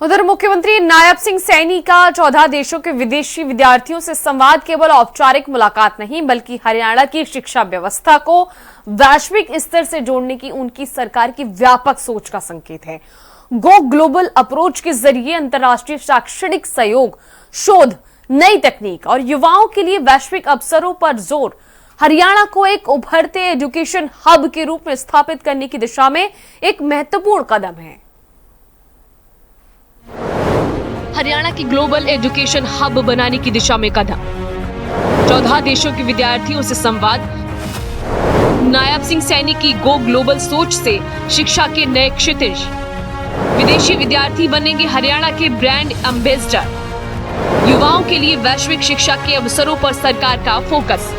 उधर मुख्यमंत्री नायब सिंह सैनी का 14 देशों के विदेशी विद्यार्थियों से संवाद केवल औपचारिक मुलाकात नहीं बल्कि हरियाणा की शिक्षा व्यवस्था को वैश्विक स्तर से जोड़ने की उनकी सरकार की व्यापक सोच का संकेत है। गो ग्लोबल अप्रोच के जरिए अंतर्राष्ट्रीय शैक्षणिक सहयोग, शोध, नई तकनीक और युवाओं के लिए वैश्विक अवसरों पर जोर हरियाणा को एक उभरते एजुकेशन हब के रूप में स्थापित करने की दिशा में एक महत्वपूर्ण कदम है। हरियाणा की ग्लोबल एजुकेशन हब बनाने की दिशा में कदम। 14 देशों के विद्यार्थियों से संवाद। नायब सिंह सैनी की गो ग्लोबल सोच से शिक्षा के नए क्षितिज। विदेशी विद्यार्थी बनेंगे हरियाणा के ब्रांड एम्बेसडर। युवाओं के लिए वैश्विक शिक्षा के अवसरों पर सरकार का फोकस।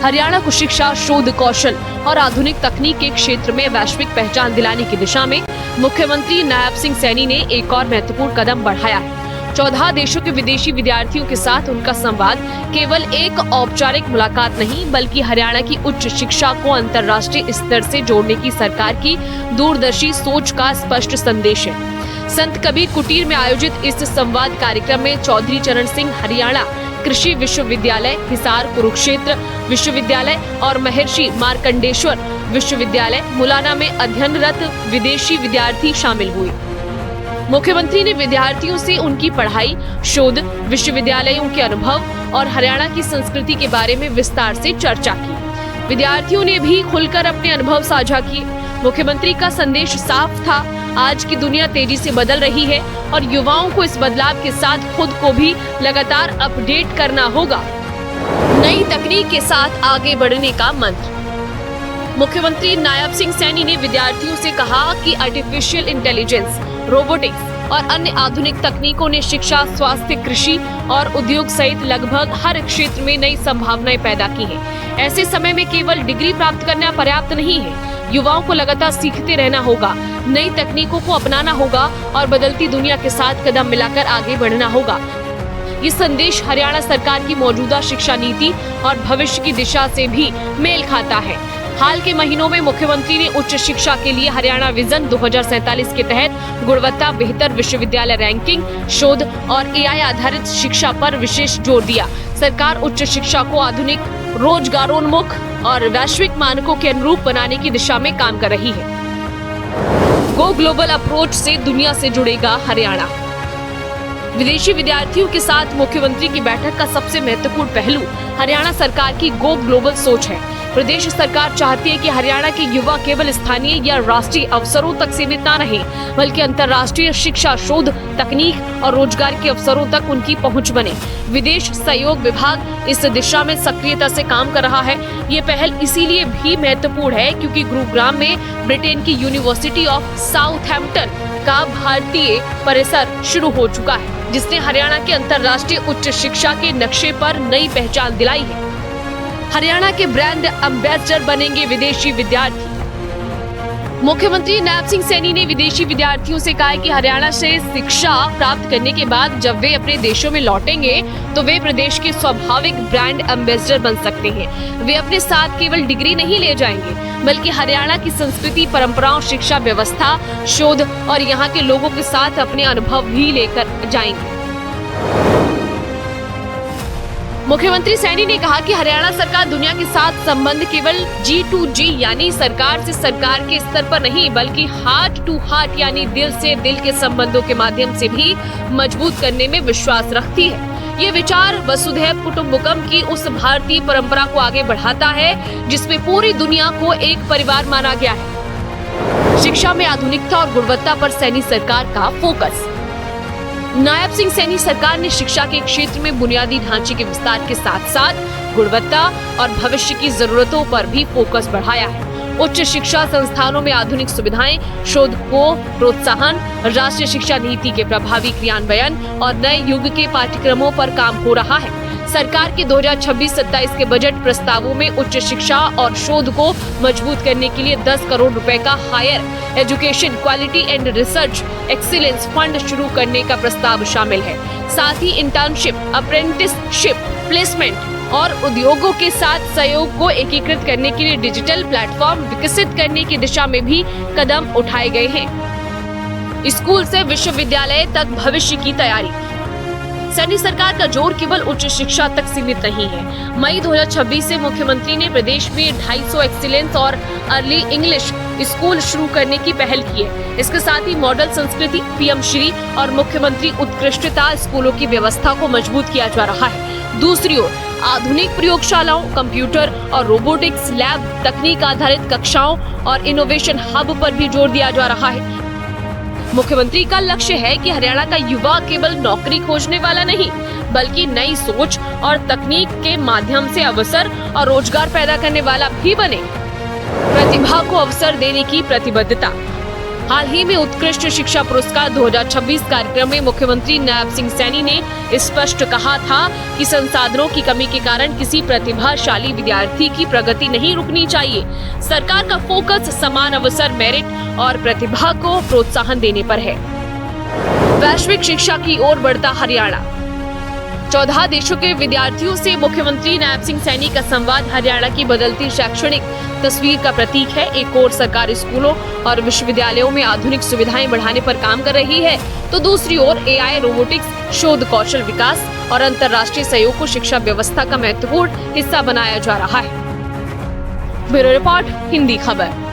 हरियाणा को शिक्षा, शोध, कौशल और आधुनिक तकनीक के क्षेत्र में वैश्विक पहचान दिलाने की दिशा में मुख्यमंत्री नायब सिंह सैनी ने एक और महत्वपूर्ण कदम बढ़ाया है। 14 देशों के विदेशी विद्यार्थियों के साथ उनका संवाद केवल एक औपचारिक मुलाकात नहीं बल्कि हरियाणा की उच्च शिक्षा को अंतर्राष्ट्रीय स्तर से जोड़ने की सरकार की दूरदर्शी सोच का स्पष्ट संदेश है। संत कबीर कुटीर में आयोजित इस संवाद कार्यक्रम में चौधरी चरण सिंह हरियाणा कृषि विश्वविद्यालय, हिसार कुरुक्षेत्र विश्वविद्यालय और महर्षि मार्कंडेश्वर विश्वविद्यालय मुलाना में अध्ययनरत विदेशी विद्यार्थी शामिल हुए। मुख्यमंत्री ने विद्यार्थियों से उनकी पढ़ाई, शोध, विश्वविद्यालयों के अनुभव और हरियाणा की संस्कृति के बारे में विस्तार से चर्चा की। विद्यार्थियों ने भी खुलकर अपने अनुभव साझा किए। मुख्यमंत्री का संदेश साफ था, आज की दुनिया तेजी से बदल रही है और युवाओं को इस बदलाव के साथ खुद को भी लगातार अपडेट करना होगा। नई तकनीक के साथ आगे बढ़ने का मंत्र। मुख्यमंत्री नायब सिंह सैनी ने विद्यार्थियों से कहा कि आर्टिफिशियल इंटेलिजेंस, रोबोटिक्स और अन्य आधुनिक तकनीकों ने शिक्षा, स्वास्थ्य, कृषि और उद्योग सहित लगभग हर क्षेत्र में नई संभावनाएं पैदा की हैं। ऐसे समय में केवल डिग्री प्राप्त करना पर्याप्त नहीं है। युवाओं को लगातार सीखते रहना होगा, नई तकनीकों को अपनाना होगा और बदलती दुनिया के साथ कदम मिलाकर आगे बढ़ना होगा। ये संदेश हरियाणा सरकार की मौजूदा शिक्षा नीति और भविष्य की दिशा से भी मेल खाता है। हाल के महीनों में मुख्यमंत्री ने उच्च शिक्षा के लिए हरियाणा विजन 2047 के तहत गुणवत्ता, बेहतर विश्वविद्यालय रैंकिंग, शोध और AI आधारित शिक्षा पर विशेष जोर दिया। सरकार उच्च शिक्षा को आधुनिक, रोजगारोन्मुख और वैश्विक मानकों के अनुरूप बनाने की दिशा में काम कर रही है। गो ग्लोबल अप्रोच से दुनिया से जुड़ेगा हरियाणा। विदेशी विद्यार्थियों के साथ मुख्यमंत्री की बैठक का सबसे महत्वपूर्ण पहलू हरियाणा सरकार की गो ग्लोबल सोच है। प्रदेश सरकार चाहती है कि हरियाणा के युवा केवल स्थानीय या राष्ट्रीय अवसरों तक सीमित न रहे बल्कि अंतर्राष्ट्रीय शिक्षा, शोध, तकनीक और रोजगार के अवसरों तक उनकी पहुंच बने। विदेश सहयोग विभाग इस दिशा में सक्रियता से काम कर रहा है। ये पहल इसीलिए भी महत्वपूर्ण है क्योंकि गुरुग्राम में ब्रिटेन की यूनिवर्सिटी ऑफ साउथहैम्पटन का भारतीय परिसर शुरू हो चुका है, जिसने हरियाणा के अंतर्राष्ट्रीय उच्च शिक्षा के नक्शे पर नई पहचान दिलाई है। हरियाणा के ब्रांड एम्बेसडर बनेंगे विदेशी विद्यार्थी। मुख्यमंत्री नायब सिंह सैनी ने विदेशी विद्यार्थियों से कहा है कि हरियाणा से शिक्षा प्राप्त करने के बाद जब वे अपने देशों में लौटेंगे तो वे प्रदेश के स्वाभाविक ब्रांड एम्बेसडर बन सकते हैं। वे अपने साथ केवल डिग्री नहीं ले जाएंगे बल्कि हरियाणा की संस्कृति, परंपराओं, शिक्षा व्यवस्था, शोध और यहाँ के लोगों के साथ अपने अनुभव भी लेकर जाएंगे। मुख्यमंत्री सैनी ने कहा कि हरियाणा सरकार दुनिया के साथ संबंध केवल G2G यानी सरकार से सरकार के स्तर पर नहीं बल्कि हार्ट टू हार्ट यानी दिल से दिल के संबंधों के माध्यम से भी मजबूत करने में विश्वास रखती है। ये विचार वसुधैव कुटुंबकम की उस भारतीय परंपरा को आगे बढ़ाता है जिसमें पूरी दुनिया को एक परिवार माना गया है। शिक्षा में आधुनिकता और गुणवत्ता पर सैनी सरकार का फोकस। नायब सिंह सैनी सरकार ने शिक्षा के क्षेत्र में बुनियादी ढांचे के विस्तार के साथ साथ गुणवत्ता और भविष्य की जरूरतों पर भी फोकस बढ़ाया है। उच्च शिक्षा संस्थानों में आधुनिक सुविधाएं, शोध को प्रोत्साहन, राष्ट्रीय शिक्षा नीति के प्रभावी क्रियान्वयन और नए युग के पाठ्यक्रमों पर काम हो रहा है। सरकार के 2026-27 के बजट प्रस्तावों में उच्च शिक्षा और शोध को मजबूत करने के लिए 10 करोड़ रुपए का higher education quality and research excellence fund शुरू करने का प्रस्ताव शामिल है। साथ ही इंटर्नशिप, अप्रेंटिसशिप, प्लेसमेंट और उद्योगों के साथ सहयोग को एकीकृत करने के लिए डिजिटल प्लेटफॉर्म विकसित करने की दिशा में भी कदम उठाए गए हैं। स्कूल से विश्वविद्यालय तक भविष्य की तैयारी। सैनी सरकार का जोर केवल उच्च शिक्षा तक सीमित नहीं है। मई 2026 से मुख्यमंत्री ने प्रदेश में 250 एक्सीलेंस और अर्ली इंग्लिश स्कूल शुरू करने की पहल की है। इसके साथ ही मॉडल संस्कृति, पीएम श्री और मुख्यमंत्री उत्कृष्टता स्कूलों की व्यवस्था को मजबूत किया जा रहा है। दूसरी ओर आधुनिक प्रयोगशालाओं, कंप्यूटर और रोबोटिक्स लैब, तकनीक आधारित कक्षाओं और इनोवेशन हब पर भी जोर दिया जा रहा है। मुख्यमंत्री का लक्ष्य है कि हरियाणा का युवा केवल नौकरी खोजने वाला नहीं, बल्कि नई सोच और तकनीक के माध्यम से अवसर और रोजगार पैदा करने वाला भी बने। प्रतिभा को अवसर देने की प्रतिबद्धता। हाल ही में उत्कृष्ट शिक्षा पुरस्कार 2026 कार्यक्रम में मुख्यमंत्री नायब सिंह सैनी ने स्पष्ट कहा था कि संसाधनों की कमी के कारण किसी प्रतिभाशाली विद्यार्थी की प्रगति नहीं रुकनी चाहिए। सरकार का फोकस समान अवसर, मेरिट और प्रतिभा को प्रोत्साहन देने पर है। वैश्विक शिक्षा की ओर बढ़ता हरियाणा। 14 देशों के विद्यार्थियों से मुख्यमंत्री नायब सिंह सैनी का संवाद हरियाणा की बदलती शैक्षणिक तस्वीर का प्रतीक है। एक ओर सरकार स्कूलों और विश्वविद्यालयों में आधुनिक सुविधाएं बढ़ाने पर काम कर रही है, तो दूसरी ओर एआई, रोबोटिक्स, शोध कौशल विकास और अंतर्राष्ट्रीय सहयोग को शिक्षा व्यवस्था का महत्वपूर्ण हिस्सा बनाया जा रहा है। ब्यूरो रिपोर्ट, हिंदी खबर।